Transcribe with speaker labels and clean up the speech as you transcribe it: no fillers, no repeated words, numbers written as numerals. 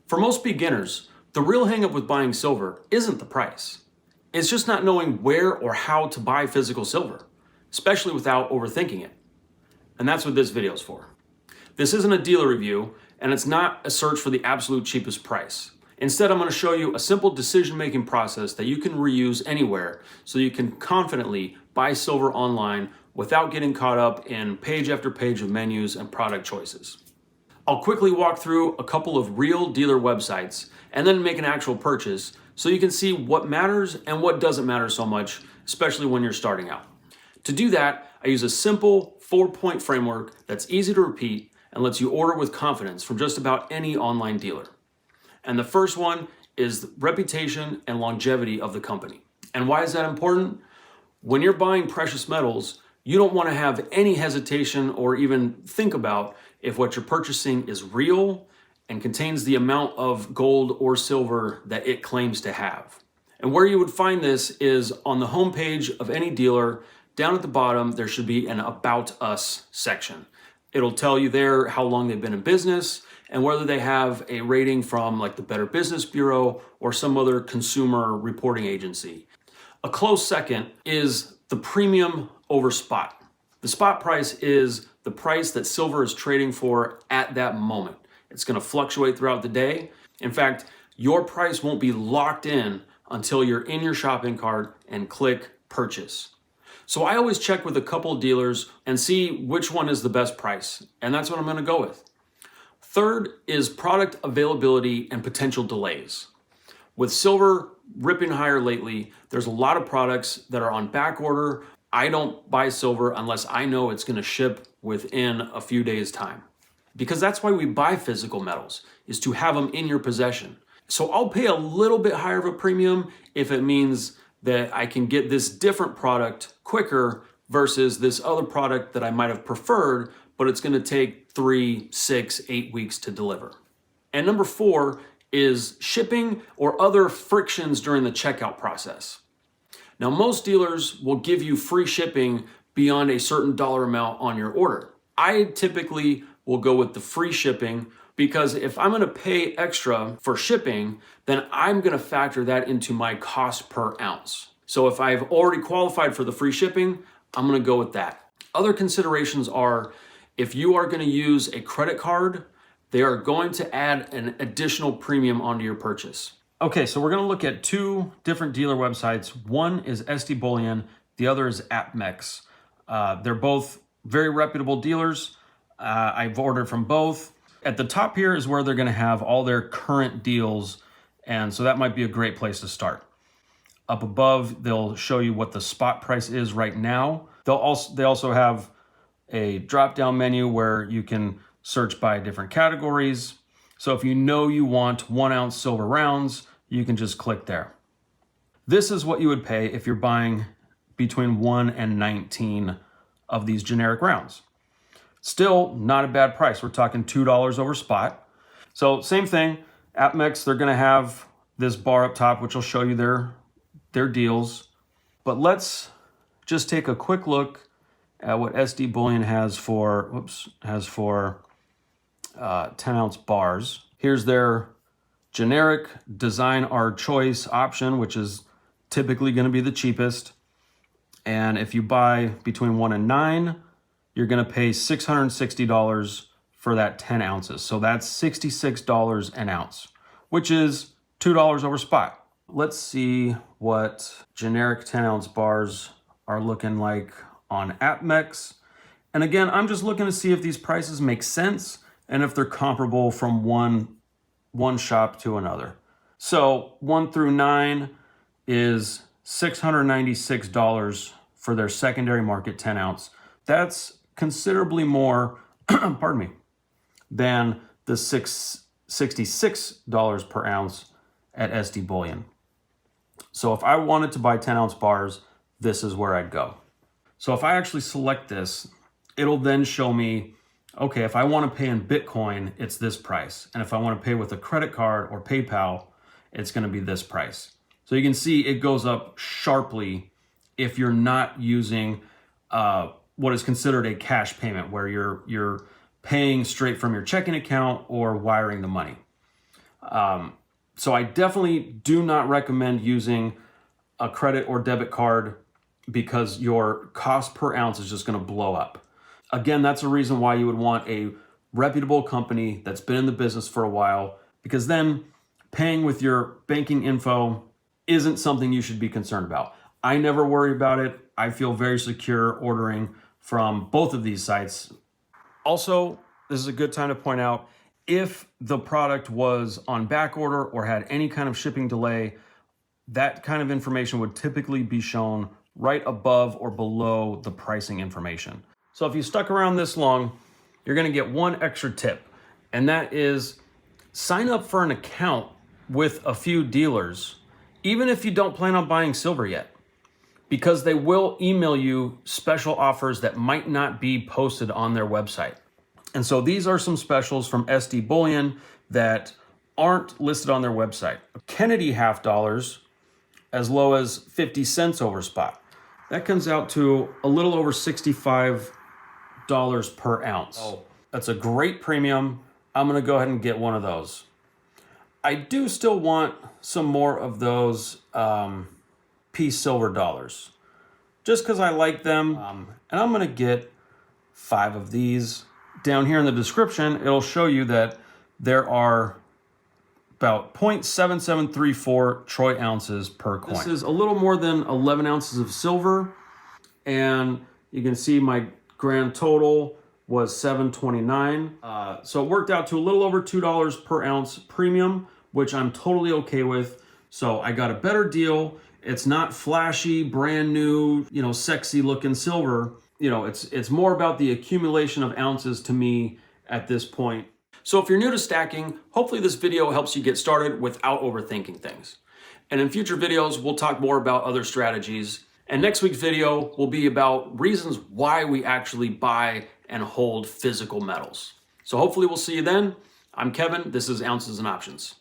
Speaker 1: For most beginners, the real hangup with buying silver isn't the price. It's just not knowing where or how to buy physical silver, especially without overthinking it. And that's what this video is for. This isn't a dealer review, and it's not a search for the absolute cheapest price. Instead, I'm going to show you a simple decision-making process that you can reuse anywhere so you can confidently buy silver online without getting caught up in page after page of menus and product choices. I'll quickly walk through a couple of real dealer websites and then make an actual purchase so you can see what matters and what doesn't matter so much, especially when you're starting out. To do that, I use a simple 4-point framework that's easy to repeat and lets you order with confidence from just about any online dealer. And the first one is the reputation and longevity of the company. And why is that important? When you're buying precious metals, you don't want to have any hesitation or even think about if what you're purchasing is real and contains the amount of gold or silver that it claims to have. And where you would find this is on the homepage of any dealer. Down at the bottom, there should be an About Us section. It'll tell you there how long they've been in business and whether they have a rating from like the Better Business Bureau or some other consumer reporting agency. A close second is the premium over spot. The spot price is the price that silver is trading for at that moment. It's going to fluctuate throughout the day. In fact, your price won't be locked in until you're in your shopping cart and click purchase. So I always check with a couple of dealers and see which one is the best price, and that's what I'm going to go with. Third is product availability and potential delays. With silver ripping higher lately, there's a lot of products that are on back order. I don't buy silver unless I know it's going to ship within a few days' time. Because that's why we buy physical metals, is to have them in your possession. So I'll pay a little bit higher of a premium if it means that I can get this different product quicker versus this other product that I might have preferred, but it's going to take 3, 6, 8 weeks to deliver. And number 4 is shipping or other frictions during the checkout process. Now, most dealers will give you free shipping beyond a certain dollar amount on your order. I typically will go with the free shipping because if I'm going to pay extra for shipping, then I'm going to factor that into my cost per ounce. So if I've already qualified for the free shipping, I'm going to go with that. Other considerations are if you are going to use a credit card, they are going to add an additional premium onto your purchase. Okay, so we're going to look at 2 different dealer websites. One is SD Bullion, the other is AppMex. They're both very reputable dealers. I've ordered from both. At the top here is where they're going to have all their current deals, and so that might be a great place to start. Up above, they'll show you what the spot price is right now. They also have a drop-down menu where you can search by different categories. So if you know you want 1-ounce silver rounds, you can just click there. This is what you would pay if you're buying between 1 and 19 of these generic rounds. Still not a bad price. We're talking $2 over spot. So same thing, AppMex, they're going to have this bar up top, which will show you their deals. But let's just take a quick look at what SD Bullion has for 10-ounce bars. Here's their generic design our choice option, which is typically going to be the cheapest. And if you buy between 1 and 9, you're going to pay $660 for that 10 ounces. So that's $66 an ounce, which is $2 over spot. Let's see what generic 10-ounce bars are looking like on AppMex. And again, I'm just looking to see if these prices make sense and if they're comparable from one shop to another. So 1 through 9 is $696 for their secondary market 10 ounce. That's considerably more, pardon me, than the $66 per ounce at SD Bullion. So if I wanted to buy 10-ounce bars, this is where I'd go. So if I actually select this, it'll then show me, okay, if I want to pay in Bitcoin, it's this price. And if I want to pay with a credit card or PayPal, it's going to be this price. So you can see it goes up sharply if you're not using what is considered a cash payment, where you're paying straight from your checking account or wiring the money. So I definitely do not recommend using a credit or debit card because your cost per ounce is just going to blow up. Again, that's a reason why you would want a reputable company that's been in the business for a while, because then paying with your banking info isn't something you should be concerned about. I never worry about it. I feel very secure ordering from both of these sites. Also, this is a good time to point out, if the product was on back order or had any kind of shipping delay, that kind of information would typically be shown right above or below the pricing information. So if you stuck around this long, you're gonna get one extra tip, and that is sign up for an account with a few dealers, even if you don't plan on buying silver yet, because they will email you special offers that might not be posted on their website. And so these are some specials from SD Bullion that aren't listed on their website. Kennedy half dollars, as low as 50 cents over spot. That comes out to a little over $65 per ounce. Oh, that's a great premium. I'm gonna go ahead and get one of those. I do still want some more of those peace silver dollars, just because I like them. And I'm gonna get 5 of these. Down here in the description, it'll show you that there are about 0.7734 troy ounces per coin. This is a little more than 11 ounces of silver, and you can see my grand total was $7.29. So it worked out to a little over $2 per ounce premium, which I'm totally okay with. So I got a better deal. It's not flashy, brand new, sexy looking silver. It's more about the accumulation of ounces to me at this point. So if you're new to stacking, hopefully this video helps you get started without overthinking things. And in future videos, we'll talk more about other strategies. And next week's video will be about reasons why we actually buy and hold physical metals. So hopefully we'll see you then. I'm Kevin. This is Ounces and Options.